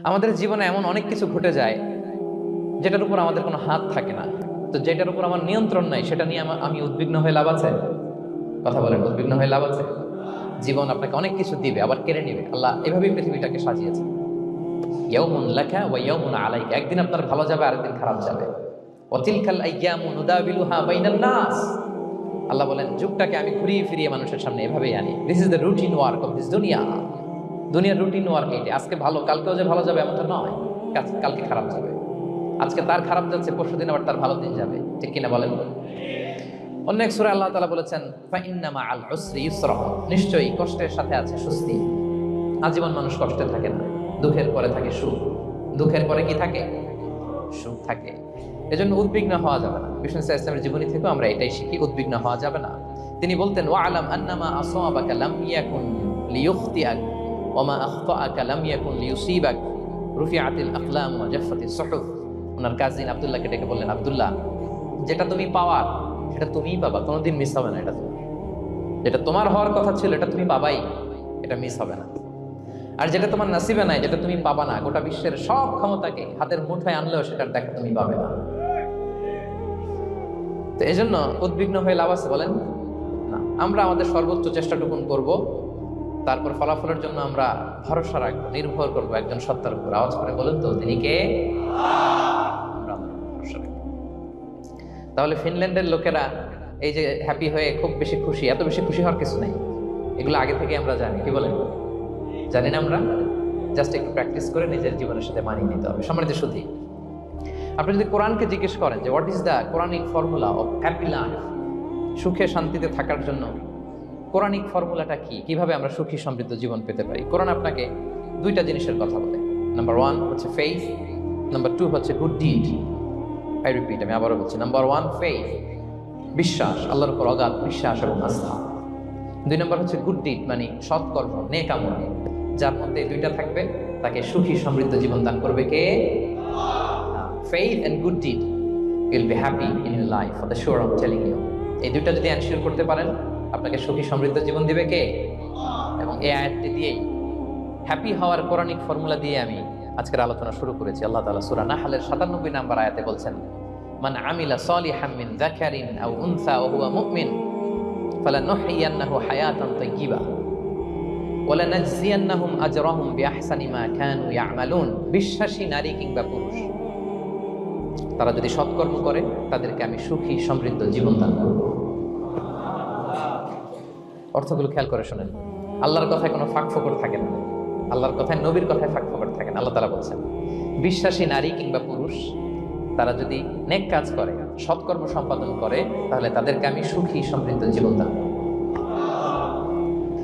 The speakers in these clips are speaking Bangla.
আমাদের জীবনে এমন অনেক কিছু ঘটে যায় যেটার উপর আমাদের কোনো হাত থাকে না। তো যেটার উপর আমার নিয়ন্ত্রণ নাই সেটা নিয়ে আমি উদ্বিগ্ন হয়ে লাভ আছে? কথা বলেন, উদ্বিগ্ন হয়ে লাভ আছে? জীবন আপনাকে অনেক কিছু দিবে, আবার কেড়ে নিবে। আল্লাহ এভাবেই পৃথিবীটাকে সাজিয়েছে। ইয়াউমুন লাকা ওয়া ইয়াউমুন আলাইকা, একদিন আপনার ভালো যাবে, আরেকদিন খারাপ যাবে। ওয়া তিলকাল আইয়ামু নুদাবিলুহা বাইনান নাস, আল্লাহ বলেন যুগটাকে আমি ঘুরিয়ে ফিরিয়ে মানুষের সামনে এভাবেই আনি। This is the routine work of this দুনিয়া। দুনিয়ার রুটিন ওয়ার্ক এইটা। আজকে ভালো, কালকেও যে ভালো যাবে এমনটা নয়, কালকে খারাপ যাবে। আজকে তার খারাপ যাচ্ছে, পরশুদিন আবার তার ভালো দিন যাবে, ঠিক কিনা বলেন? অন্য এক সূরায় আল্লাহ তাআলা বলেছেন ফাইন্না মাআল উসরি ইউসরা, নিশ্চয়ই কষ্টের সাথে আছে স্বস্তি। আজীবন মানুষ কষ্টে থাকে না, দুঃখের পরে থাকে সুখ, দুঃখের পরে কি থাকে? সুখ থাকে। এজন্য উদ্বিগ্ন হওয়া যাবে না। বিষ্ণু ইসলামের জীবনী থেকেও আমরা এটাই শিখি, উদ্বিগ্ন হওয়া যাবে না। তিনি বলতেন ওয়ালাম আন্নামা আসাবাকা লাম ইয়াকুন লিইখতিআক ওয়া মা আখতাআকা লাম ইয়াকুন লিইউসিবাক রুফিআতিল আকলাম ওয়া জাফফাতিস সুহুফ। ওনার কাজিন আব্দুল্লাহকে ডেকে বললেন, আব্দুল্লাহ, যেটা তুমি পাওয়ার সেটা তুমিই পাবা, কোনোদিন মিস হবে না। এটা যেটা তোমার হওয়ার কথা ছিল এটা তুমি পাবাই, এটা মিস হবে না। আর যেটা তোমার নসিবে নাই, যেটা তুমি পাবা না, গোটা বিশ্বের সব ক্ষমতাকে হাতের মুঠোয় আনলেও সেটার দেখা তুমি পাবে না। তো এই জন্য উদ্বিগ্ন হয়ে লাভ আছে বলেন না। আমরা আমাদের সর্বোচ্চ চেষ্টাটুকুন করব, তারপর ফলাফলের জন্য আমরা ভরসা রাখবো, নির্ভর করবো একজন সত্তার উপর। আওয়াজ করে বলেন তো, তিনি কে? আমরা ভরসা রাখবো। তাহলে ফিনল্যান্ডের লোকেরা এই যে হ্যাপি হয়ে খুব বেশি খুশি, এত বেশি খুশি হওয়ার কিছু নাই। এগুলো আগে থেকে আমরা জানি, কি বলেন? জানি না আমরা? জাস্ট একটু প্র্যাকটিস করে নিজের জীবনের সাথে মানিয়ে নিতে হবে। সম্মানিত সুধী, আপনি যদি কোরআনকে জিজ্ঞেস করেন যে what is the Quranic formula of happy life, সুখে শান্তিতে থাকার জন্য কোরআনিক ফর্মুলাটা কি, কিভাবে আমরা সুখী সমৃদ্ধ জীবন পেতে পারি, কোরআন আপনাকে দুইটা জিনিসের কথা বলে। নাম্বার 1 হচ্ছে ফেইথ, নাম্বার 2 হচ্ছে গুড ডিড। আই রিপিট, আমি আবারও বলছি, নাম্বার 1 ফেইথ, বিশ্বাস, আল্লাহর উপর অগাধ বিশ্বাস এবং আস্থা। 2 নম্বর হচ্ছে গুড ডিড, মানে সৎকর্ম, নেক আমল। যার মধ্যে দুইটা থাকবে তাকে সুখী সমৃদ্ধ জীবন দান করবে কে? Faith and good deed, you'll be happy in your life, for the sure I'm telling you. এই দুইটা যদি এনশিওর করতে পারেন, আপনাকে সুখী সমৃদ্ধ জীবন দিবে কে? এবং এই আয়াতটি দিয়েই, হ্যাপি হওয়ার কোরআনিক ফর্মুলা দিয়ে আমি আজকের আলোচনা শুরু করেছি। আল্লাহ তাআলা সূরা নাহলের 97 নম্বর আয়াতে বলছেন, মান আমিলা সালিহাম মিন যাকারিন আও উনসা ওয়া হুয়া মুমিন ফালানুহইয়ান্নাহু হায়াতান তাইয়্যিবা ওয়া লানাজজিয়ান্নাহুম আজরাহুম বিআহসানি মা কানু ইয়ামালুন। বিশ্বাসী নারী কিংবা পুরুষ, তারা যদি সৎকর্ম করে তাদেরকে আমি সুখী সমৃদ্ধ জীবন দান করব। অর্থগুলো খেয়াল করে শোনেন। আল্লাহর কথায় কোনো ফাঁক ফোকর থাকে না, আল্লাহর কথায়, নবীর কথায় ফাঁক ফোকর থাকে না। আল্লাহ তাআলা বলছেন বিশ্বাসী নারী কিংবা পুরুষ তারা যদি নেক কাজ করে, সৎকর্ম সম্পাদন করে, তাহলে তাদেরকে আমি সুখী সমৃদ্ধ জীবন দান করব।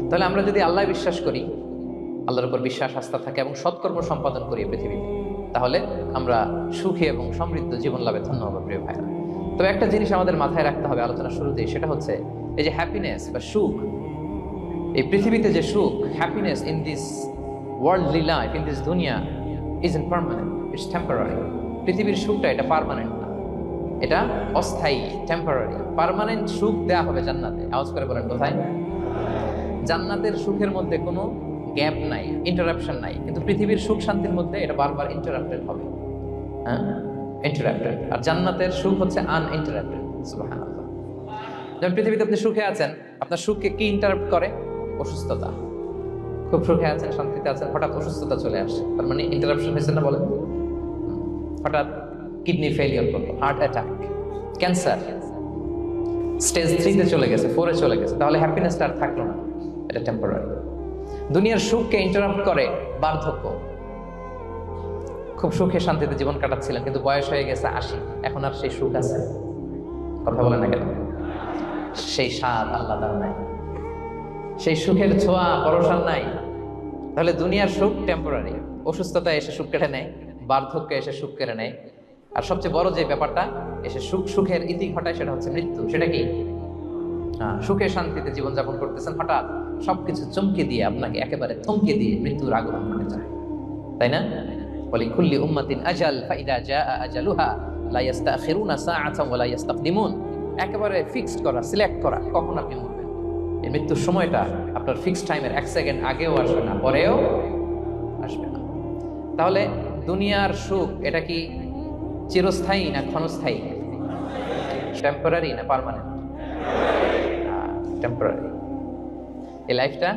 তাহলে আমরা যদি আল্লাহ বিশ্বাস করি, আল্লাহর উপর বিশ্বাস আস্থা থাকে এবং সৎকর্ম সম্পাদন করি পৃথিবীতে, তাহলে আমরা সুখী এবং সমৃদ্ধ জীবন লাভে ধন্য হব প্রিয় ভাইরা। তবে একটা জিনিস আমাদের মাথায় রাখতে হবে আলোচনা শুরুতেই, সেটা হচ্ছে এই যে হ্যাপিনেস বা সুখ, এই পৃথিবীতে যে সুখ, happiness in this worldly life, in this দুনিয়া ইজন্ট পার্মানেন্ট, ইটস টেম্পোরারি। পৃথিবীর সুখটা এটা পার্মানেন্ট না, এটা অস্থায়ী, টেম্পোরারি। পার্মানেন্ট সুখ দেয়া হবে জান্নাতে। আওয়াজ করে বলেন কোথায়? জান্নাতের সুখের মধ্যে কোনো গ্যাপ নাই, ইন্টারাপশন নাই। কিন্তু পৃথিবীর সুখ শান্তির মধ্যে এটা বারবার ইন্টারাপ্টেড হবে, হ্যাঁ, ইন্টারাপ্টেড। আর জান্নাতের সুখ হচ্ছে আনইন্টারাপ্টেড। সুবহানাল্লাহ। যেমন পৃথিবীতে আপনি সুখে আছেন, আপনার সুখকে কি ইন্টারাপ্ট করে? অসুস্থতা। খুব সুখে আছেন, শান্তিতে আছেন, হঠাৎ অসুস্থতা চলে আসছে, তার মানে ইন্টারাপশন হয়েছে না বলেন? হঠাৎ কিডনি ফেলিওর করলো, হার্ট অ্যাটাক, ক্যান্সার, স্টেজ 3-তে চলে গেছে, 4-এ চলে গেছে, তাহলে হ্যাপিনেসটা আর থাকলো না, এটা টেম্পোরারি। দুনিয়ার সুখকে ইন্টারাপ্ট করে বার্ধক্য। খুব সুখে শান্তিতে জীবন কাটাচ্ছিলেন, কিন্তু বয়স হয়ে গেছে 80, এখন আর সেই সুখ আছে? কথা বলে না কেন? সেই স্বাদ আল্লাহ নাই, সেই সুখের ছোঁয়া পরশান নাই। তাহলে দুনিয়ার সুখ টেম্পোরারি, অসুস্থতা এসে সুখ কেড়ে নেয়, বার্ধক্য এসে সুখ কেড়ে নেয়, আর সবচেয়ে বড় যে ব্যাপারটা এসে সুখের ইতি ঘটায়, সেটা হচ্ছে মৃত্যু। সেটা কি? সুখে শান্তিতে জীবনযাপন করতেছেন, হঠাৎ সবকিছু চমকে দিয়ে, আপনাকে একেবারে থমকে দিয়ে মৃত্যুর আগমন ঘটে যায়, তাই না? বলি কুল্লি উম্মাতিন আজাল ফাইদা জাআ আজালুহা লা ইস্তাখিরুনা সাআতান ওয়া লা ইস্তাকদিমুন। একেবারে ফিক্সড করা, সিলেক্ট করা কখন আপনি মরবেন। এই মৃত্যুর সময়টা আপনার ফিক্সড টাইমের 1 সেকেন্ড আগেও আসবে না, পরেও আসবে না। তাহলে দুনিয়ার সুখ এটা কি চিরস্থায়ী না ক্ষণস্থায়ী? টেম্পোরারি না পার্মানেন্ট? টেম্পোরারি। এই লাইফটা,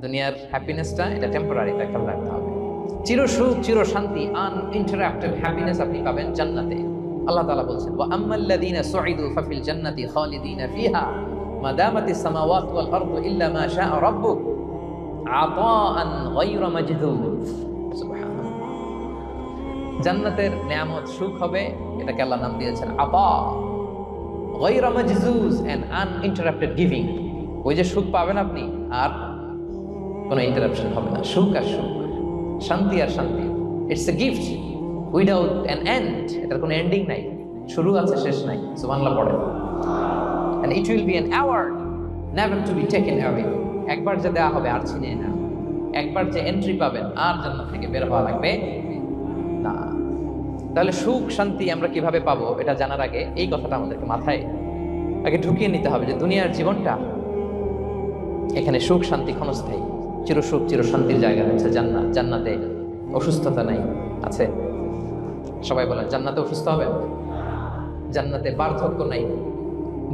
দুনিয়ার হ্যাপিনেসটা, এটা টেম্পোরারি, এটা খেয়াল রাখতে হবে। চির সুখ, চির শান্তি, আনইন্টারাপ্টেড হ্যাপিনেস আপনি পাবেন জান্নাতে। আল্লাহ তাআলা বলছেন, ওয়া আম্মাল্লাযীনা সুইদু ফাফিল জান্নাতি খালিদিনা ফিহা মা দামাতিস সামাওয়াতু ওয়াল আরদু ইল্লা মা শাআ রাব্বুক আতাআন গায়রা মাজদুদ। সুবহানাল্লাহ। জান্নাতের নিয়ামত সুখ হবে, এটাকে আল্লাহ নাম দিয়েছেন আতা, গায়রা মাজজুজ, এন্ড আনইন্টারাপ্টেড গিভিং। ওই যে সুখ পাবেন আপনি, আর কোনো ইন্টারাপশন হবে না। সুখ আর সুখ, শান্তি আর শান্তি। It's a gift without an end. এটার কোনো এন্ডিং নাই, শুরু আছে শেষ নাই। সুবহানাল্লাহ পড়েন। And it will be an award never to be taken away. একবার যে দেওয়া হবে আর ছিনিয়ে না। একবার যে এন্ট্রি পাবেন আর জান্নাত থেকে বের হওয়া লাগবে না। তাহলে সুখ শান্তি আমরা কিভাবে পাবো, এটা জানার আগে এই কথাটা আমাদেরকে মাথায় আগে ঢুকিয়ে নিতে হবে যে দুনিয়ার জীবনটা, এখানে সুখ শান্তি ক্ষণস্থায়ী। চির সুখ চির শান্তির জায়গা হচ্ছে জান্নাত। জান্নাতে অসুস্থতা নাই, আছে? সবাই বলেন জান্নাতে অসুস্থ হবে? জান্নাতে বার্ধক্য নাই,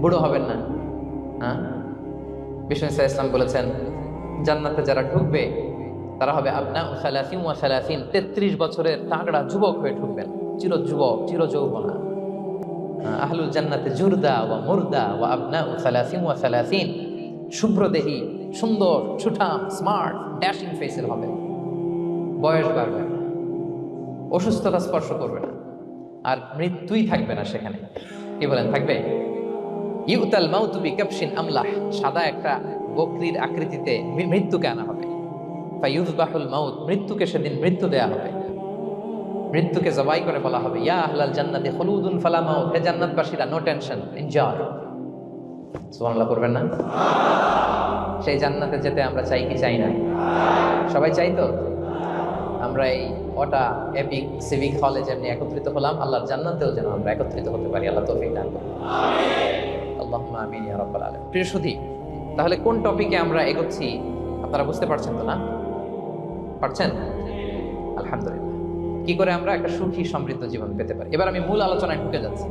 বুড়ো হবেন না। হ্যাঁ, বিষ্ণু ইসলাম বলেছেন জান্নাতে যারা ঢুকবে তারা হবে আপনা সালাসিন ওয়া সালাসিন, 33 বছরের তাগড়া যুবক হয়ে ঢুকবেন, চির যুবক, চির যৌবনা। আহলুল জান্নাতে জুরদা ওয়া মুরদা ওয়া আপনা সালাসিন ওয়া সালাসিন, শুভ্রদেহী, সুন্দর, সুঠাম, স্মার্ট, ড্যাশিং ফেসের হবে। বয়স বাড়বে না, অসুস্থতা স্পর্শ করবে না, আর মৃত্যুই থাকবে না সেখানে। কি বলেন, থাকবে? ইউতাল মাউতু বিকাবশিন আমলাহ, সাদা একটা বকরির আকৃতিতে মৃত্যুকে আনা হবে। ফায়ুযবাহুল মাউত, মৃত্যুকে সেদিন মৃত্যু দেয়া হবে। মৃত্যুকে জবাই করে বলা হবে, ইয়া আহলাল জান্নাতি খুলুদুন ফালা মাউত, হে জান্নাতবাসীরা, নো টেনশন, এনজয়। সুবহানাল্লাহ করবেন না? সেই জান্নাতে যেতে আমরা চাই কি চাই না? সবাই চাই তো? আমরা এই ওটা এপিক সিভিক হলে যেমনি একত্রিত হলাম, আল্লাহর জান্নাতেও যেন আমরা একত্রিত হতে পারি। আল্লাহ তৌফিক দান করুন। আল্লাহুম্মা আমিন ইয়া রাব্বাল আলামিন। প্রিয় সুধী, তাহলে কোন টপিকে আমরা এগোচ্ছি আপনারা বুঝতে পারছেন তো না? পারছেন? আলহামদুলিল্লাহ। কি করে আমরা একটা সুখী সমৃদ্ধ জীবন পেতে পারি? এবার আমি মূল আলোচনায় ঢুকে যাচ্ছি।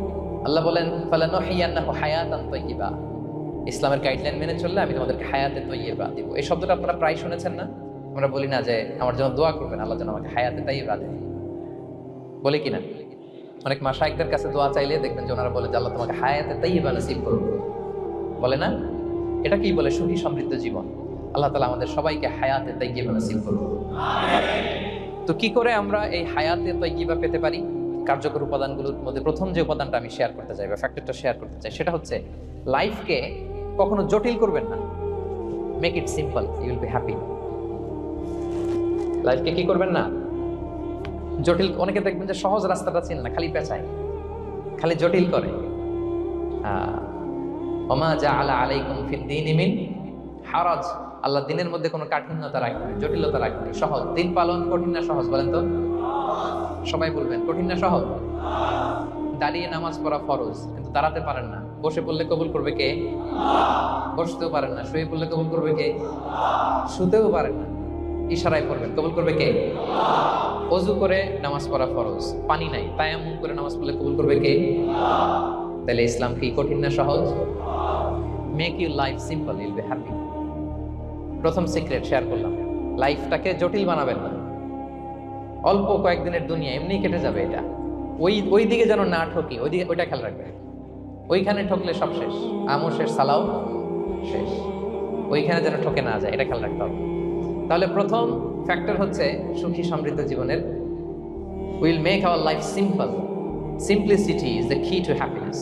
আল্লাহ বলেন, ফালানুহিয়ান্নাহু হায়াতান তাইয়্যিবা, ইসলামের গাইডলাইন মেনে চললে আমি তোমাদেরকে হায়াতে তাইয়্যিবা দিব। এই শব্দটা আপনারা প্রায় শুনেছেন না? আমরা বলি না যে আমার জন্য দোয়া করবেন, আল্লাহ যেন আমাকে হায়াতে তাইয়্যিবা দেন, বলি কিনা? অনেক মাশায়েখদের কাছে দোয়া চাইলে দেখবেন যে ওনারা বলে যে আল্লাহ তোমাকে হায়াতে তাইয়্যিবা নসিব করুন, বলে না? এটা কি বলে? সুখী সমৃদ্ধ জীবন। আল্লাহ তাআলা আমাদের সবাইকে হায়াতে তাইয়্যিবা নসিব করুন। তো কি করে আমরা এই হায়াতে তাইয়্যিবা পেতে পারি? কার্যকর উপাদানগুলোর মধ্যে প্রথম যে উপাদানটা আমি শেয়ার করতে চাই বা ফ্যাক্টরটা শেয়ার করতে চাই, সেটা হচ্ছে লাইফকে কখনো জটিল করবেন না। Make it simple, you will be happy. লাইফকে কি করবেন না? জটিল। অনেকে দেখবেন যে সহজ রাস্তাটা চিনে না, খালি পেঁচায়, খালি জটিল করে। ওমা জাআলা আলাইকুম ফিদ-দীনি মিন হারাজ, আল্লাহ দিনের মধ্যে কোনো কাঠিন্যতা রাখেনি, জটিলতা রাখেনি, সহজ। দিন পালন কঠিন না সহজ? বলেন তো, সবাই বলবেন কঠিন না সহজ? দাঁড়িয়ে নামাজ পড়া ফরজ, কিন্তু দাঁড়াতে পারেন না। বসে পড়লে কবুল করবে কে? বসতেও পারেন না। শুয়ে পড়লে কবুল করবে কে? শুতেও পারেন না, ইশারায় পড়বেন, কবুল করবে কে? ওযু করে নামাজ পড়া ফরজ, পানি নাই, তায়াম্মুম করে নামাজ পড়লে কবুল করবে কে? তাহলে ইসলাম কি কঠিন না সহজ? Make your life simple, Yule be happy. প্রথম সিক্রেট শেয়ার করলাম, লাইফটাকে জটিল বানাবেন না। অল্প কয়েকদিনের দুনিয়া, এমনি কেটে যাবে। এটা ওই দিকে যেন না ঠকি, ওইটা খেয়াল রাখবে। ওইখানে ঠকলে সব শেষ, আমও শেষ, সালাও শেষ। ওইখানে যেন ঠকে না যায়, এটা খেয়াল রাখতে হবে। তাহলে প্রথম ফ্যাক্টর হচ্ছে সুখী সমৃদ্ধ জীবনের, will make our life simple. Simplicity is the কি টু হ্যাপিনেস।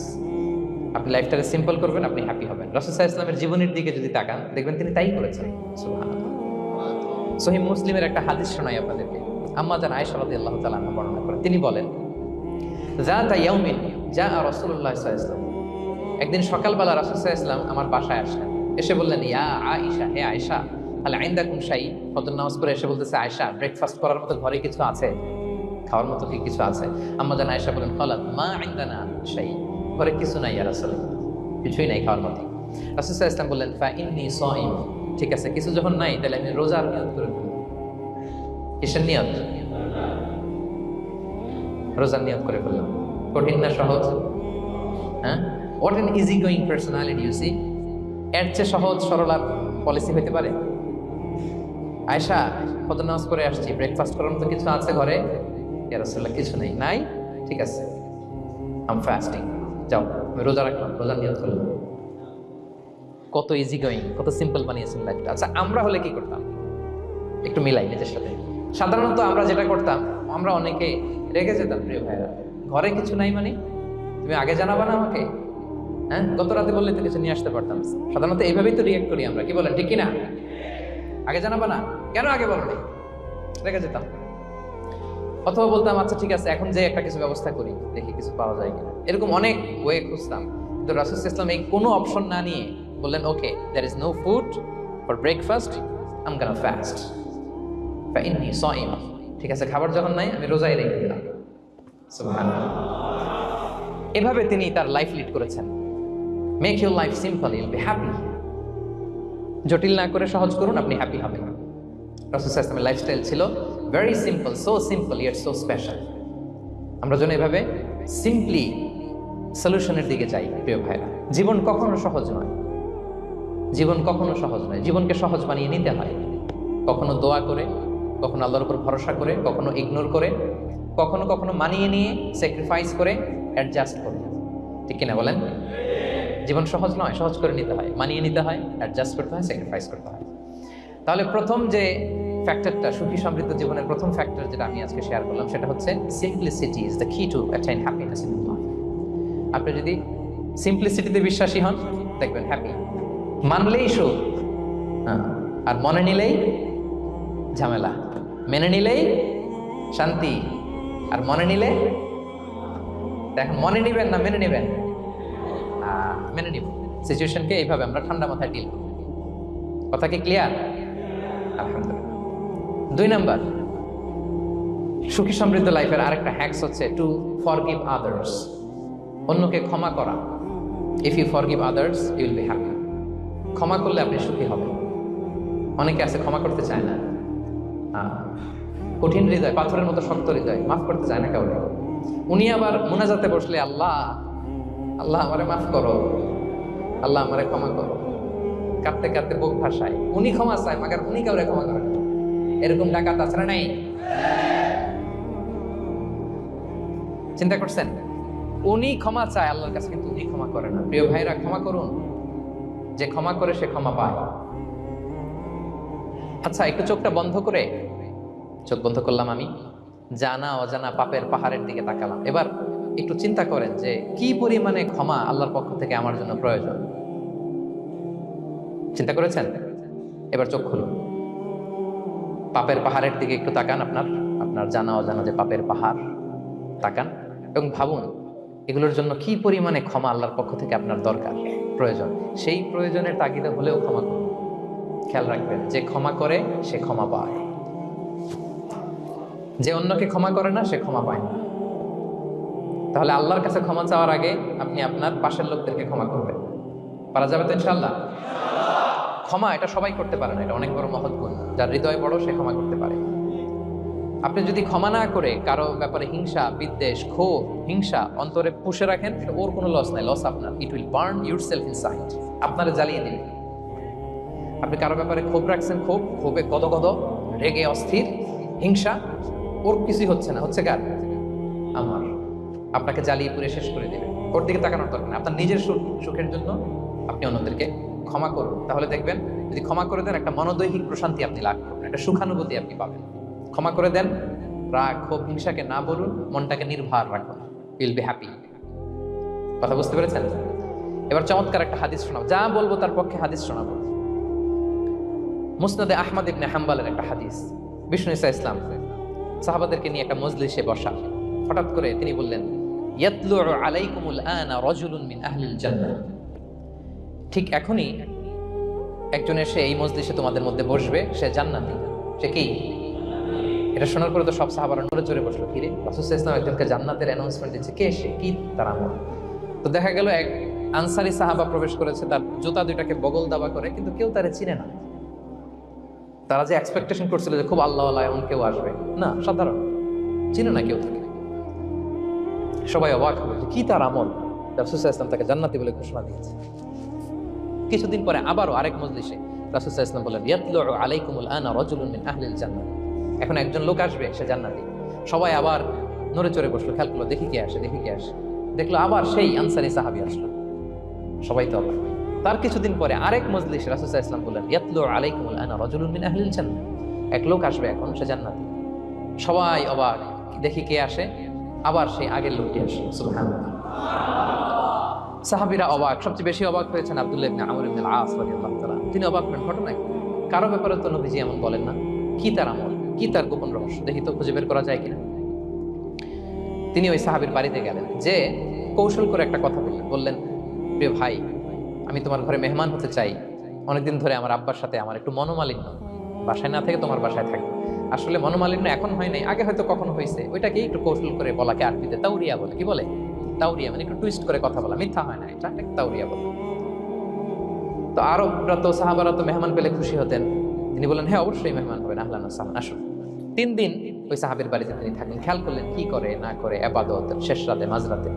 আপনি লাইফটাকে সিম্পল করবেন, আপনি হ্যাপি হবেন। রাসূল সাল্লাল্লাহু আলাইহি ওয়াসাল্লামের জীবনের দিকে যদি তাকান, দেখবেন তিনি তাই করেছেন। সুবহানাল্লাহ। সহিহ মুসলিমের একটা হাদিস শোনাই আপনাদেরকে। আম্মা জান আয়েশা রাদিয়াল্লাহু তাআলা আনহা বর্ণনা করেন, তিনি বলেন, যাতা ইয়াউমিন জাআ রাসূলুল্লাহ সাল্লাল্লাহু আলাইহি ওয়াসাল্লাম, একদিন সকালবেলা রাসূল সাল্লাল্লাহু আলাইহি ওয়াসাল্লাম আমার বাসায় আসলেন। এসে বললেন, ইয়া আয়েশা, হে আয়েশা, হাল ইনদাকুম শাই। ফজর নামাজ পড়ে এসে বলতেছে, আয়েশা, ব্রেকফাস্ট করার মতো ঘরে কিছু আছে? খাওয়ার মতো কি কিছু আছে? আম্মা জান আয়েশা বলেন, ক্বালাত মা ইনদানা শাই, ঘরে কিছু নাই ইয়া রাসূলুল্লাহ, কিছুই নাই খাওয়ার মতো। রাসূল সাল্লাল্লাহু আলাইহি ওয়াসাল্লাম বললেন, ফা ইন্নী সাইম, ঠিক আছে, কিছু যখন নাই তাহলে আমি রোজার নিয়ত করে ফেলব। কিসের নিয়ত? রোজার নিয়ত করে ফেললাম। কঠিন না সহজ? হ্যাঁ, what an easy going personality you see. এর চেয়ে সহজ সরল আর পলিসি হইতে পারে? আয়েশা, ফজর নামাজ করে আসছি, ব্রেকফাস্ট করার মতো কিছু আছে ঘরে? ইয়া রাসূলুল্লাহ, কিছু নেই। নাই? ঠিক আছে, আম ফাস্টিং। যাও, আমি রোজা রাখলাম, রোজার নিয়ত করলাম। কত ইজি গোয়িং, কত সিম্পল বানিয়েছেন লাইফটা। আচ্ছা, আমরা হলে কি করতাম? একটু মিলাই নিজের সাথে। সাধারণত আমরা যেটা করতাম, আমরা অনেকে রেগে যেতাম। প্রিয় ভাইরা, ঘরে কিছু নাই মানে তুমি আগে জানাবা না আমাকে? হ্যাঁ, গত রাতে বললে তো কিছু নিয়ে আসতে পারতাম। সাধারণত এইভাবেই তো রিয়েক্ট করি আমরা, কি বলেন ঠিক কিনা? আগে জানাবা না, কেন আগে বলো নি? রেগে যেতাম। অথবা বলতাম আচ্ছা ঠিক আছে, এখন যে একটা কিছু ব্যবস্থা করি, দেখি কিছু পাওয়া যায় কিনা। এরকম অনেক ওয়ে খুঁজতাম। কিন্তু রাসূল সাল্লাল্লাহু আলাইহি ওয়াসাল্লাম এই কোনো অপশন না নিয়ে বললেন, okay, there is no food for breakfast, I am gonna fast ফাইন্নী সাইম। ঠিক আছে, খাবার যখন নাই, আমি রোজাই রেখে দিলাম। সুবহানাল্লাহ। এভাবে তিনি তার লাইফ লিড করেছেন। Make your life simple, Yule be happy. জটিল না করে সহজ করুন, আপনি হ্যাপি হবেন। রাসূল সাল্লাল্লাহু আলাইহি ওয়াসাল্লামের লাইফস্টাইল ছিল very simple, so simple yet so special. আমরা যেন এভাবে সিম্পলি সলিউশনের দিকে যাই। প্রিয় ভাইরা, জীবন কখনো সহজ নয়। জীবন কখনো সহজ নয়। জীবনকে সহজ বানিয়ে নিতে হয়। কখনো দোয়া করে, কখনো আল্লাহর উপর ভরসা করে, কখনো ইগনোর করে, কখনো কখনো মানিয়ে নিয়ে, স্যাক্রিফাইস করে, অ্যাডজাস্ট করে। ঠিক কিনা বলেন? জীবন সহজ নয়, সহজ করে নিতে হয়, মানিয়ে নিতে হয়, অ্যাডজাস্ট করতে হয়, স্যাক্রিফাইস করতে হয়। তাহলে প্রথম যে ফ্যাক্টরটা, সুখী সমৃদ্ধ জীবনের প্রথম ফ্যাক্টর যেটা আমি আজকে শেয়ার করলাম, সেটা হচ্ছে সিম্পলিসিটি ইজ দ্য কি টু অ্যাটাইন হ্যাপিনেস ইন লাইফ। আপনি যদি সিম্পলিসিটিতে বিশ্বাসী হন, দেখবেন হ্যাপি। মানলেই সুখ, আর মনে নিলেই ঝামেলা। মেনে নিলেই শান্তি, আর মনে নিলে, দেখেন মনে নিবেন না মেনে নিবেন? মেনে নিব। সিচুয়েশনকে এইভাবে আমরা ঠান্ডা মাথায় ডিল করব। কথা কি ক্লিয়ার? আলহামদুলিল্লাহ। 2 নাম্বার, সুখী সমৃদ্ধ লাইফের আরেকটা হ্যাকস হচ্ছে টু ফরগিভ আদার্স। অন্যকে ক্ষমা করা। If you forgive others, you will be happy. ক্ষমা করলে আপনি সুখী হবেন। অনেকে আছে ক্ষমা করতে চায় না, কঠিন হৃদয়, পাথরের মতো শক্ত হৃদয়, মাফ করতে চায় না কাউকে। উনি আবার মুনাজাতে বসলে আল্লাহ আল্লাহ আমারে মাফ করো, আল্লাহ আমারে ক্ষমা করো, কাঁদতে কাঁদতে বুক ভাসায়। উনি ক্ষমা চায়, মাগার উনি কাউরে ক্ষমা করেন। এরকম ডাকাত আছে না নাই? চিন্তা করছেন? উনি ক্ষমা চায় আল্লাহর কাছে, কিন্তু উনি ক্ষমা করে না। প্রিয় ভাইরা, ক্ষমা করুন। যে ক্ষমা করে সে ক্ষমা পায়। আচ্ছা, একটু চোখটা বন্ধ করে, চোখ বন্ধ করলাম আমি, জানা অজানা পাপের পাহাড়ের দিকে তাকালাম। এবার একটু চিন্তা করেন যে কি পরিমাণে ক্ষমা আল্লাহর পক্ষ থেকে আমার জন্য প্রয়োজন। চিন্তা করেছেন? এবার চোখ খুলুন, পাপের পাহাড়ের দিকে একটু তাকান। আপনার জানা অজানা যে পাপের পাহাড়, তাকান এবং ভাবুন এগুলোর জন্য কি পরিমাণে ক্ষমা আল্লাহর পক্ষ থেকে আপনার দরকার, প্রয়োজন। সেই প্রয়োজনের তাগিদে হলেও ক্ষমা করুন। খেয়াল রাখবেন, যে ক্ষমা করে সে ক্ষমা পায়, যে অন্যকে ক্ষমা করে না সে ক্ষমা পায় না। তাহলে আল্লাহর কাছে ক্ষমা চাওয়ার আগে আপনি আপনার পাশের লোকদেরকে ক্ষমা করবেন। পারা যাবে তো ইনশাআল্লাহ? ক্ষমা এটা সবাই করতে পারে না, এটা অনেক বড় মহৎ গুণ। যার হৃদয় বড় সে ক্ষমা করতে পারে। আপনি যদি ক্ষমা না করে কারো ব্যাপারে হিংসা, বিদ্বেষ, ক্ষোভ, হিংসা অন্তরে পুষে রাখেন, এটা ওর কোনো লস নাই, লস আপনার। It will burn yourself inside, আপনারে জ্বালিয়ে দিবে। আপনি কারো ব্যাপারে ক্ষোভ রাখছেন, ক্ষোভে গদগদ, রেগে অস্থির, হিংসা, ওর কিছুই হচ্ছে না, হচ্ছে কার? আমার। আপনাকে জ্বালিয়ে পুড়ে শেষ করে দেবে। ওর দিকে তাকানোর দরকার নেই। আপনার নিজের সুখের জন্য আপনি অন্যদেরকে ক্ষমা করুন। তাহলে দেখবেন, যদি ক্ষমা করে দেন, একটা মনোদৈহিক প্রশান্তি আপনি লাভ করবেন, একটা সুখানুভূতি আপনি পাবেন। ক্ষমা করে দেন, রাগ, ক্ষোভ, হিংসাকে না বলুন, মনটাকে নির্ভর রাখুন, উইল বি হ্যাপি। কথা বুঝতে পেরেছেন? এবার চমৎকার একটা হাদিস শোনাবো, যা বলবো তার পক্ষে হাদিস শোনাবো। মুসনাদে আহমদ ইবনে হাম্বালের একটা হাদিস। বিষ্ণু ঈসা ইসলাম সাহাবাদেরকে নিয়ে একটা মজলিসে বসা। হঠাৎ করে তিনি বললেন, ইয়াতলু আলাইকুমুল আনা রাজুলুন মিন আহলিল জান্নাহ। ঠিক এখনই একজন এসে এই মজলিসে তোমাদের মধ্যে বসবে, সে জান্নাতি। সে কি? এটা শোনার পরে তো সব সাহাবারা নড়ে চড়ে বসলো। কি রে, রাসূল সাল্লাল্লাহু আলাইহি ওয়াসাল্লাম একজনকে জান্নাতের অ্যানাউন্সমেন্ট দিচ্ছে, কে সে, কি তার আমল? তো দেখা গেল এক আনসারী সাহাবা প্রবেশ করেছে, তার জুতা দুইটাকে বগল দাবা করে, কিন্তু কেউ তারে চিনে না। তারা যে এক্সপেকটেশন করছিল যে খুব আল্লাহওয়ালা এমন কেউ আসবে, না, সাধারণ, চিনে না কেউ তাকে। সবাই অবাক হলো যে কি তার আমল, রাসূল সাল্লাল্লাহু আলাইহি ওয়াসাল্লাম তাকে জান্নাতি বলে ঘোষণা দিয়েছে। কিছুদিন পরে আবারও আরেক মজলিসে রাসূল সাল্লাল্লাহু আলাইহি ওয়াসাল্লাম বলেন, ইয়াতলু আলাইকুমুল আনা রাজুলুন মিন আহলিল জান্নাহ, এখন একজন লোক আসবে, সে জান্নাতি। সবাই আবার নড়ে চড়ে বসলো, খেয়াল করলো দেখি কে আসে, দেখি কে আসে। দেখলো আবার সেই আনসারী সাহাবী আসলো, সবাই তো অবাক। তার কিছুদিন পরে আরেক মজলিসে রাসূল সাল্লাল্লাহু আলাইহি ওয়াসাল্লাম বললেন, ইয়াতলু আলাইকুমুল আনা রাজুলুন মিন আহলিল জান্নাহ, এক লোক আসবে এখন, সে জান্নাতি। সবাই অবাক, দেখি কে আসে, আবার সেই আগের লোকটি আসে। সুবহানাল্লাহ। সাহাবীরা অবাক, সবচেয়ে বেশি অবাক হয়েছেন আব্দুল্লাহ ইবনে আমর ইবনে আল-আস রাদিয়াল্লাহু তাআলা। তিনি অবাক হলেন, ঘটনা কি? কারো ব্যাপারে তো নবীজি এমন বলেন না, কি তার আমল, কি তার গোপন রহস্য, দেখি তো খুঁজে বের করা যায় কিনা। তিনি ওই সাহাবীর বাড়িতে গেলেন, যে কৌশল করে একটা কথা বললেন, প্রিয় ভাই, আমি তোমার ঘরে মেহমান হতে চাই। অনেকদিন ধরে আমার আব্বার সাথে আমার একটু মনোমালিন্য, বাসায় না থেকে তোমার বাসায় থাকবে। আসলে মনোমালিন্য এখন হয় নাই, আগে হয়তো কখনো হয়েছে, ওইটাকে একটু কৌশল করে বলাকে আরবিতে তাউরিয়া বলে। কি বলে? তাউরিয়া, মানে একটু টুইস্ট করে কথা বলা, মিথ্যা হয় না, এটা তাউরিয়া বলে। তো আরবরা তো, সাহাবারা তো মেহমান পেলে খুশি হতেন। তিনি বলেন, হ্যাঁ অবশ্যই মেহমান হবেন, আহলান ওয়া সাহলান, আসুন। 3 দিন ওই সাহাবীর বাড়িতে তিনি থাকলেন। খেয়াল করলেন কি করে না করে, ইবাদত শেষ রাতে, মাঝরাতে।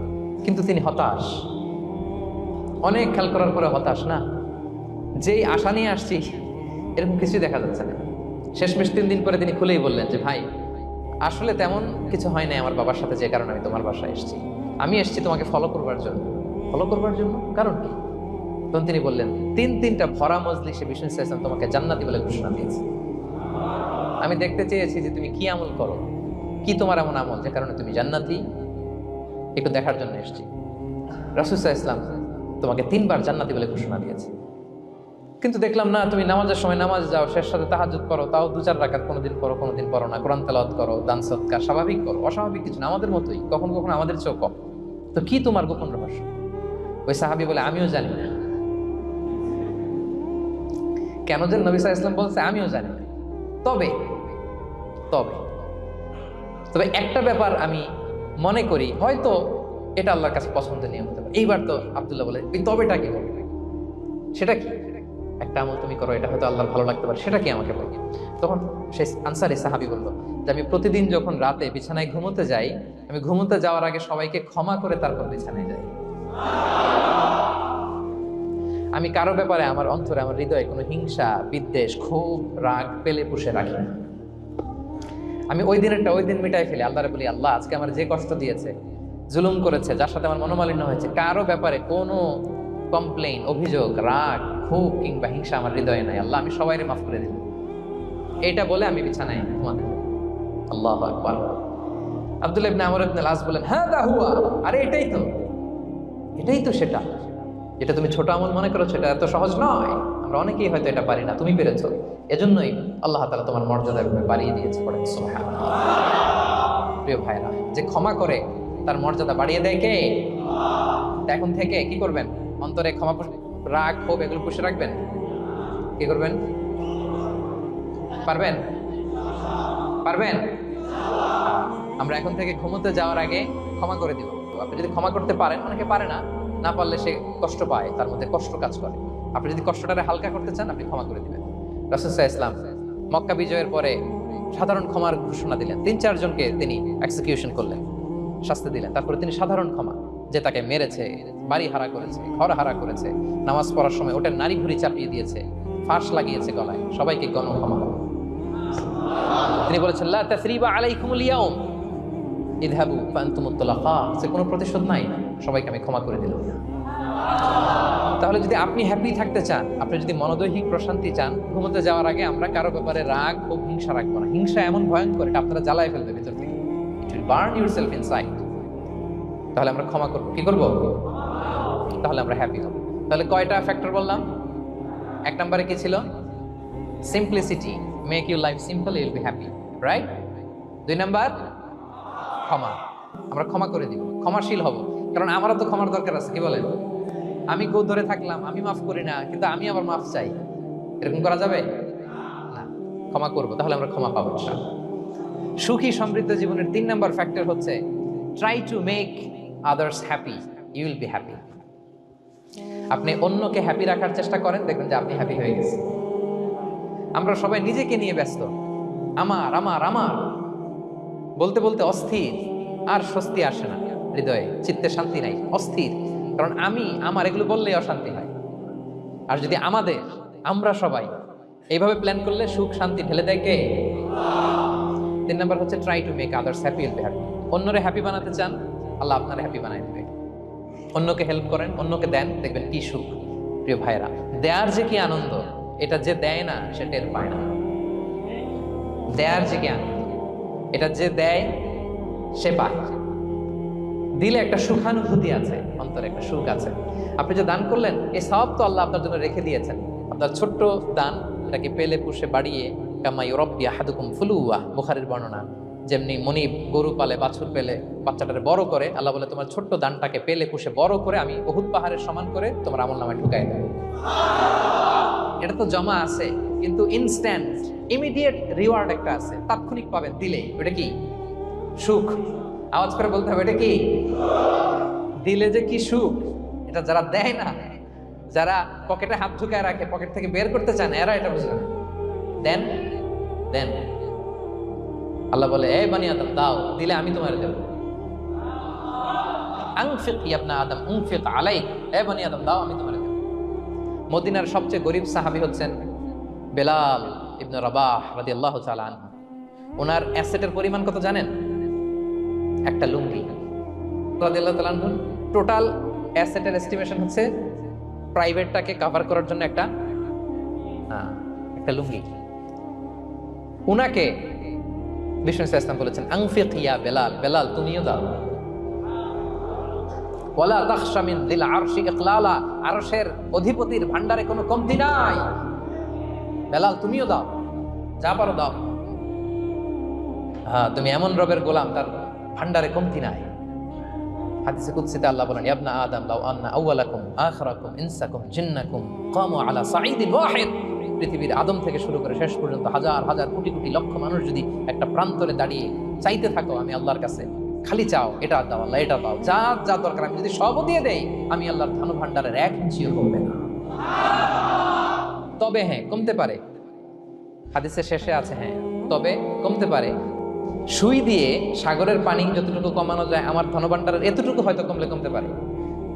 কিন্তু তিনি হতাশ, অনেক খেয়াল করার পরে হতাশ। না, যেই আশা নিয়ে আসছি এরকম কিছুই দেখা যাচ্ছে না। শেষমেশ 3 দিন পরে তিনি খুলেই বললেন যে, ভাই আসলে তেমন কিছু হয় নাই আমার বাবার সাথে, যে কারণে আমি তোমার বাসায় এসেছি। আমি এসেছি তোমাকে ফলো করবার জন্য। ফলো করবার জন্য? কারণ কি? তখন তিনি বললেন, 3টা ভরা মজলিসে বিষ্ণু সাল্লাল্লাহু আলাইহি ওয়াসাল্লাম তোমাকে জান্নাতি বলে ঘোষণা দিয়েছে। আমি দেখতে চেয়েছি যে তুমি কি আমল করো, কি তোমার এমন আমল যে কারণে তুমি জান্নাতি, একটু দেখার জন্য এসেছি। রাসূল সাল্লাল্লাহু আলাইহি ওয়াসাল্লাম তোমাকে 3বার জান্নাতি বলে ঘোষণা দিয়েছে। কিন্তু দেখলাম না, তুমি নামাজের সময় নামাজ যাও, শেষ সাথে তাহাজ্জুদ করো, তাও 2-4 রাকাত, কোনোদিন করো কোনোদিন করো না, কোরআন তেলাওয়াত করো, দান সদকা স্বাভাবিক করো, অস্বাভাবিক কিছু না, আমাদের মতোই, কখনো কখনো আমাদের চেয়েও কম। তো কি তোমার গোপন রহস্য? ওই সাহাবী বলে, আমিও জানি না। কেন যে নবী সাল্লাল্লাহু আলাইহি ওয়াসাল্লাম বলছে আমিও জানি না। তবে তবে তবে একটা ব্যাপার আমি মনে করি, হয়তো এটা আল্লাহর কাছে পছন্দনীয় হতে পারে। এইবার তো আব্দুল্লাহ বলে, ওই তবেটা কি বলবে? সেটা কি? একটা আমল তুমি করো, এটা হয়তো আল্লাহর ভালো লাগতে পারে, সেটা কি আমাকে বলো। তখন সেই আনসারী সাহাবী বলল যে, আমি প্রতিদিন যখন রাতে বিছানায় ঘুমোতে যাই, আমি ঘুমোতে যাওয়ার আগে সবাইকে ক্ষমা করে তারপর বিছানায় যাই। আমি কারো ব্যাপারে আমার অন্তরে, আমার হৃদয়ে কোনো হিংসা, বিদ্বেষ, ক্ষোভ, রাগ পেলে পুষে রাখি না। আমি ওই দিনেরটা ওই দিন মিটাই ফেলি। আল্লাহরে বলি, আল্লাহ আজকে আমার যে কষ্ট দিয়েছে, জুলুম করেছে, যার সাথে আমার মনোমালিন্য হয়েছে, কারো ব্যাপারে কোনো কমপ্লেইন, অভিযোগ, রাগ, ক্ষোভ কিংবা হিংসা আমার হৃদয়ে নাই। আল্লাহ আমি সবাইকে মাফ করে দিলাম। এটা বলে আমি বিছানায় ঘুমাতে। আল্লাহু আকবার। আব্দুল্লাহ ইবনে আমর ইবনে আল-আস বলেন, হ্যাঁ দা হুয়া, আরে এটাই তো সেটা যেটা তুমি ছোট আমল মনে করো, সেটা এত সহজ নয়। আমরা অনেকেই হয়তো এটা পারি না, তুমি পেরেছো। এজন্যই আল্লাহ তাআলা তোমার মর্যাদা বাড়িয়ে দিয়েছে। পড়েন সুবহানাল্লাহ। প্রিয় ভাইরা, যে ক্ষমা করে তার মর্যাদা বাড়িয়ে দেয় কে? এখন থেকে কি করবেন? অন্তরে ক্ষমা, রাগ, ক্ষোভ এগুলো পুষে রাখবেন। কি করবেন? পারবেন? আমরা এখন থেকে ঘুমোতে যাওয়ার আগে ক্ষমা করে দিব। আপনি যদি ক্ষমা করতে পারেন, অনেকে পারে না, না পারলে সে কষ্ট পায়, তার মধ্যে কষ্ট কাজ করে। আপনি যদি কষ্টটারে হালকা করতে চান, আপনি ক্ষমা করে দিবেন। রাসূল সাল্লাল্লাহু আলাইহি ওয়াসাল্লাম মক্কা বিজয়ের পরে সাধারণ ক্ষমার ঘোষণা দিলেন। 3-4 জনকে তিনি এক্সিকিউশন করলেন, শাস্তি দিলেন। তারপরে তিনি সাধারণ ক্ষমা, যে তাকে মেরেছে, বাড়ি হারা করেছে, ঘর হারা করেছে, নামাজ পড়ার সময় ওটার নারী ভুঁড়ি চাপিয়ে দিয়েছে, ফাঁস লাগিয়েছে গলায়, সবাইকে গণ ক্ষমা। তিনি বলেছেন, লা তাসরিবা আলাইকুমুল ইয়াউম ইযহাবু ফাআনতুমুত তুলাকা, সে কোনো প্রতিশোধ নাই, সবাইকে আমি ক্ষমা করে দিলাম। তাহলে যদি আপনি হ্যাপি থাকতে চান, আপনি যদি মনোদৈহিক প্রশান্তি চান, ঘুমোতে যাওয়ার আগে আমরা কারো ব্যাপারে রাগ ও হিংসা রাখবো না। হিংসা এমন ভয়ঙ্কর, এটা আপনারা জ্বালায় ফেলবে ভিতর থেকে। It will burn yourself inside. তাহলে আমরা ক্ষমা করবো। কি করবো? তাহলে আমরা হ্যাপি হব। তাহলে কয়টা ফ্যাক্টর বললাম? 1 নম্বরে কি ছিল? Simplicity, make your life simple, you will be happy, right? 2 number ক্ষমা, আমরা ক্ষমা করে দিব, ক্ষমাশীল হব। কারণ আমারও তো ক্ষমার দরকার আছে। কি বলেন? আমি গো ধরে থাকলাম, আমি মাফ করি না, কিন্তু আমি আবার মাফ চাই, এরকম করা যাবে না। ক্ষমা করব, তাহলে আমরা ক্ষমা পাবো ইনশাআল্লাহ। সুখী সমৃদ্ধ জীবনের 3 নাম্বার ফ্যাক্টর হচ্ছে try to make others happy, you will be happy. আপনি অন্যকে হ্যাপি রাখার চেষ্টা করেন, দেখবেন যে আপনি হ্যাপি হয়ে গেছেন। আমরা সবাই নিজেকে নিয়ে ব্যস্ত, আমার আমার আমার বলতে বলতে অস্থির, আর স্বস্তি আসে না। হৃদয়ে, চিত্তে শান্তি নাই, অস্থির। কারণ আমি আমার এগুলো বললেই অশান্তি হয়। আর যদি আমরা সবাই এইভাবে প্ল্যান করলে সুখ শান্তি ঢেলে দেয় কে? 3 নাম্বার হচ্ছে try to make others happy will be happy. অন্যরে হ্যাপি বানাতে চান, আল্লাহ আপনারে হ্যাপি বানায় দেবে। অন্যকে হেল্প করেন, অন্যকে দেন, দেখবেন কি সুখ। প্রিয় ভাইরা, দেয়ার যে কি আনন্দ, এটা যে দেয় না সে টের পায় না। দেয়ার যে কি আনন্দ, এটা যে দেয় সে পায়। দিলে একটা সুখানুভূতি আছে, অন্তরে একটা সুখ আছে। আপনি যে দান করলেন, এই সব তো আল্লাহ আপনার জন্য রেখে দিয়েছেন। আপনার ছোট্ট দান, এটাকে পেলে পুষে বাড়িয়ে, কামাই রব্বি আহাদুকুম ফুলুয়া, বুখারীর বর্ণনা, যেমনি মনিব গরু পালে, বাছুর পেলে বাচ্চাটারে বড় করে, আল্লাহ বলে তোমার ছোট্ট দানটাকে পেলে পুষে বড় করে আমি উহুদ পাহাড়ের সমান করে তোমার আমলনামায় ঢুকাই দেব। এটা তো জমা আছে, কিন্তু ইনস্ট্যান্ট ইমিডিয়েট রিওয়ার্ড একটা আছে, তাৎক্ষণিক পাবেন দিলে। ওটা কি? সুখ। আওয়াজ করে বলতে হবে, এটা কি? দিলে যে কি সুখ, এটা যারা দেয় না, যারা পকেটে হাত ঢুকায় রাখে, পকেট থেকে বের করতে চান, এরা এটা বুঝবে না। দেন দেন। আল্লাহ বলে, এই বানি আদম দাও, দিলে আমি তোমার দেব। আনফিক ইয়া ইবনা আদম উনফিক আলাইক, এই বানি আদম দাও, আমি তোমার দেব। মদিনার সবচেয়ে গরিব সাহাবী হচ্ছেন বেলাল ইবনে রাবাহ রাদিয়াল্লাহু তাআলা আনহু। ওনার অ্যাসেটের পরিমাণ কত জানেন? একটা লুঙ্গি। রাদিয়াল্লাহু তাআলা আনহু টোটাল অ্যাসেটের এস্টিমেশন হচ্ছে প্রাইভেটটাকে কভার করার জন্য একটা লুঙ্গি। উনাকে বিষ্ণু ইসলাম বলেছেন, আনফিক ইয়া বেলাল, বেলাল তুমিও দাও। ওয়ালা তাখশা মিন যিল আরশি ইকলালা, আরশের অধিপতির ভান্ডারে কোনো কমতি নাই। বেলাল তুমিও দাও, যা পারো দাও। হ্যাঁ, তুমি এমন রবের গোলাম, তার ভান্ডারে কমতি নাই। হাদিসে কুদসিতে আল্লাহ বলেন, ইয়া ইবনা আদম লাউ আন্না আউওয়ালাকুম আখিরাকুম ইনসাকুম জিন্নাকুম কামু আলা সাঈদিন ওয়াহিদ। পৃথিবীর আদম থেকে শুরু করে শেষ পর্যন্ত হাজার হাজার কোটি কোটি লক্ষ মানুষ যদি একটা প্রান্তরে দাঁড়িয়ে চাইতে থাকো আমি আল্লাহর কাছে, খালি চাও এটা দাও আল্লাহ, এটা দাও, যা যা দরকার আমি যদি সবও দিয়ে দেই, আমি আল্লাহর ধন ভান্ডারের 1 ইঞ্চিও কমবে না। তবে হ্যাঁ, কমতে পারে। হাদিসের শেষে আছে, হ্যাঁ তবে কমতে পারে। সুই দিয়ে সাগরের পানি যতটুকু কমানো যায়, আমার ধনভাণ্ডারের এতটুকু হয়তো কমতে পারে।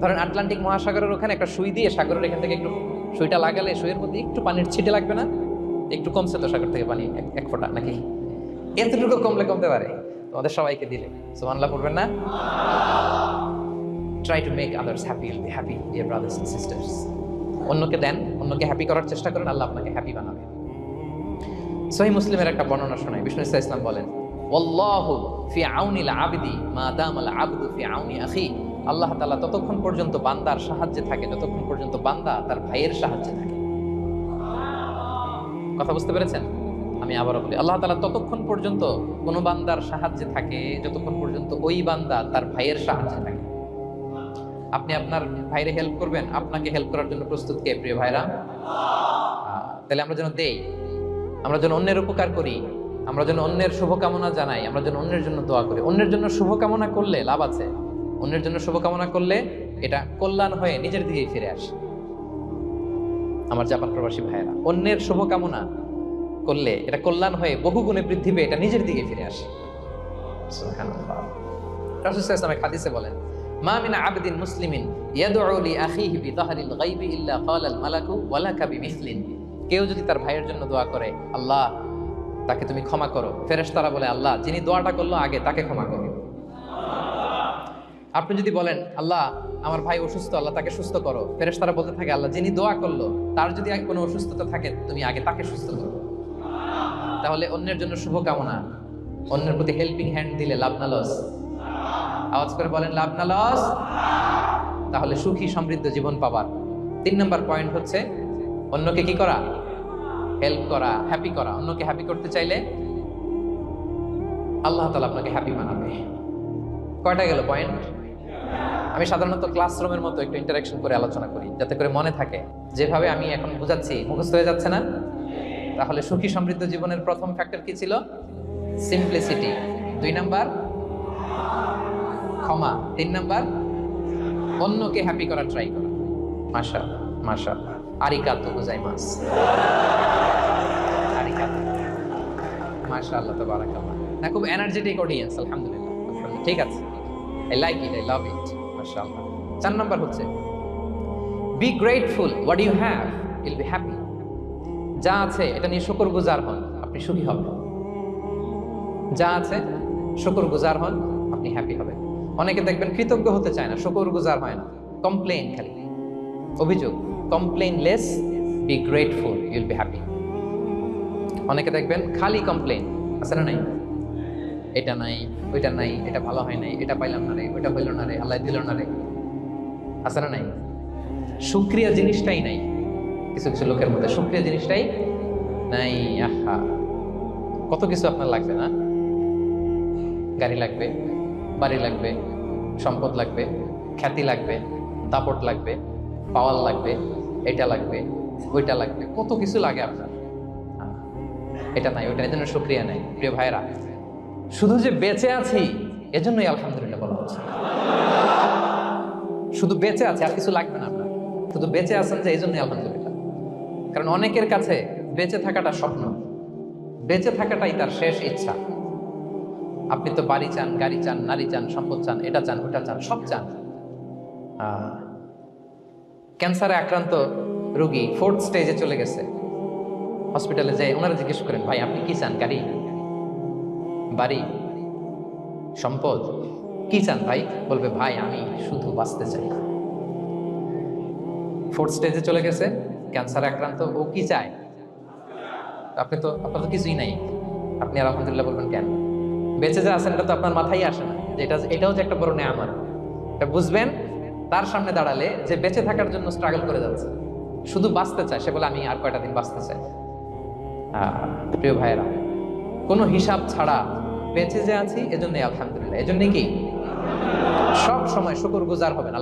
ধরেন আটলান্টিক মহাসাগরের ওখানে একটা সুই দিয়ে সাগরের এখান থেকে একটু সুইটা লাগালে সুইয়ের মধ্যে একটু পানির ছিটে লাগবে না? একটু কমছে তো সাগর থেকে পানি, এক ফোঁটা নাকি? এতটুকু কমতে পারে তোমাদের সবাইকে দিলে। সুবহানাল্লাহ পড়বেন না? Try to make others happy will be happy, dear brothers and sisters. অন্যকে দেন, অন্যকে হ্যাপি করার চেষ্টা করেন, আল্লাহ আপনাকে হ্যাপি বানাবে। সহিহ মুসলিমের একটা বর্ণনা শোনায়, বিষ্ণু ইসলাম বলেন, ওয়াল্লাহু ফি আউনিল আবদি মা দামাল আবদু ফি আউনি আখি। আল্লাহ তাআলা ততক্ষণ পর্যন্ত বান্দার সাহায্যে থাকে যতক্ষণ পর্যন্ত বান্দা তার ভাইয়ের সাহায্যে থাকে। কথা বুঝতে পেরেছেন? আমি আবারও বলি, আল্লাহ তাআলা ততক্ষণ পর্যন্ত কোন বান্দার সাহায্যে থাকে যতক্ষণ পর্যন্ত ওই বান্দা তার ভাইয়ের সাহায্যে থাকে। আপনি আপনার ভাইরে হেল্প করবেন, আপনাকে হেল্প করার জন্য প্রস্তুত কে প্রিয় ভাইরা? তাহলে আমরা যেন দেই, আমরা যেন অন্যের উপকার করি, আমরা যেন অন্যের শুভকামনা জানাই, আমরা যেন অন্যের জন্য দোয়া করি। অন্যের জন্য শুভকামনা করলে লাভ আছে। অন্যের জন্য শুভকামনা করলে এটা কল্যাণ হয়ে নিজের দিকেই ফিরে আসে। আমার জাপান প্রবাসী ভাইয়েরা, অন্যের শুভকামনা করলে এটা কল্যাণ হয়ে বহুগুণে বৃদ্ধি পেয়ে এটা নিজের দিকে ফিরে আসে। সুবহানাল্লাহ। রাসূল সাল্লাল্লাহু আলাইহি হাদিসে বলেন, মা মিন আবদিন মুসলিমিন ইয়াদউ লি আখিহি বিযাহরিল গায়বি ইল্লা ক্বালাল মালাকু ওয়া লাকা বিমিসলিন। কেউ যদি তার ভাইয়ের জন্য দোয়া করে, আল্লাহ তাকে তুমি ক্ষমা করো, ফেরেশতারা বলে, আল্লাহ যিনি দোয়াটা করলো আগে তাকে ক্ষমা করো। আপনি যদি বলেন, আল্লাহ আমার ভাই অসুস্থ, আল্লাহ তাকে সুস্থ করো, ফেরেশতারা বলতে থাকে, আল্লাহ যিনি দোয়া করলো তার যদি কোনো অসুস্থতা থাকে তুমি আগে তাকে সুস্থ করো। তাহলে অন্যের জন্য শুভকামনা, অন্যের প্রতি হেল্পিং হ্যান্ড দিলে লাভ না লস? আওয়াজ করে বলেন, লাভ না লস? তাহলে সুখী সমৃদ্ধ জীবন পাবার 3 নম্বর পয়েন্ট হচ্ছে অন্যকে কি করা? হেল্প করা, হ্যাপি করা। অন্যকে হ্যাপি করতে চাইলে আল্লাহ তাআলা আপনাকে হ্যাপি বানাবে। কয়টা গেল পয়েন্ট? আমি সাধারণত ক্লাসরুমের মতো একটু ইন্টারাকশন করে আলোচনা করি যাতে করে মনে থাকে। যেভাবে আমি এখন বুঝাচ্ছি মুখস্থ হয়ে যাচ্ছে না? তাহলে সুখী সমৃদ্ধ জীবনের প্রথম ফ্যাক্টর কি ছিল? সিম্পলিসিটি। 2 নাম্বার ক্ষমা। 3 নাম্বার অন্যকে হ্যাপি করার ট্রাই করা। মাশাআল্লাহ মাশাআল্লাহ, আরিগাতো গোজাইমাস। আরিগাতো, মাশাআল্লাহ, তাবারাকাল্লাহ। না, খুব এনার্জেটিক অডিয়েন্স, আলহামদুলিল্লাহ। ঠিক আছে, I like it, I love it. মাশাআল্লাহ। 4 নাম্বার হচ্ছে be grateful what you have, you'll be happy. যা আছে এটা নিয়ে শুকরগুজার হন, আপনি সুখী হবেন। যা আছে শুকরগুজার হন, আপনি হ্যাপি হবেন। অনেকে দেখবেন কৃতজ্ঞ হতে চায় না, শুকরগুজার হয় না, কমপ্লেইন, খালি অভিযোগ। Complain less, be grateful, Yule be happy. অনেকে দেখবেন খালি কমপ্লেইন, আছে না নাই? এটা নাই, ওইটা নাই, এটা ভালো হয় নাই, এটা পাইলাম না রে, ওইটা হইল না রে, আল্লাহ দিল না রে, আছে না নাই? শুকরিয়া জিনিসটাই নাই কিছু কিছু লোকের মধ্যে, শুকরিয়া জিনিসটাই নাই। আহা, কত কিছু আপনার লাগবে না? গাড়ি লাগবে, বাড়ি লাগবে, সম্পদ লাগবে, খ্যাতি লাগবে, দাপট লাগবে, পাওয়ার লাগবে, এটা লাগবে, ওইটা লাগবে, কত কিছু লাগে আপনার। এটা নাই, ওইটা এই জন্য শুকরিয়া নাই। প্রিয় ভাইরা, শুধু যে বেঁচে আছি এজন্যই আলহামদুলিল্লাহ বলা হচ্ছে। শুধু বেঁচে আছে, আর কিছু লাগবে না আপনার, শুধু বেঁচে আছেন যে এই জন্যই আলহামদুলিল্লাহ। কারণ অনেকের কাছে বেঁচে থাকাটা স্বপ্ন, বেঁচে থাকাটাই তার শেষ ইচ্ছা। আপনি তো বাড়ি চান, গাড়ি চান, নারী চান, সম্পদ চান, এটা চান, ওটা চান, সব চান। ক্যান্সারে আক্রান্ত রোগী 4th স্টেজে চলে গেছে, হসপিটালে যাই ওনারা জিজ্ঞেস করেন, ভাই আপনি কি চান? গাড়ি, বাড়ি, সম্পদ, কি চান ভাই? বলবে, ভাই আমি শুধু বাঁচতে চাই। 4th স্টেজে চলে গেছে, ক্যান্সারে আক্রান্ত, ও কি চায়? আপনার তো কিছুই নাই, আপনি আর আলহামদুলিল্লাহ বলবেন কেন? বেঁচে যা আছেন এটা তো আপনার মাথায় আসে না, যে এটাও যে একটা বড় নেয়ামত। এটা বুঝবেন তার সামনে দাঁড়ালে, যে বেঁচে থাকার জন্য স্ট্রাগল করে যাচ্ছে, শুধু বাঁচতে চায়, সে বলে আমি আর কয়টা দিন বাঁচতে চাই। প্রিয় ভাইয়েরা, কোনো হিসাব ছাড়া বেঁচে যে আছি এজন্যই আলহামদুলিল্লাহ। এজন্য কি সব সময় শুকরগুজার হবেন।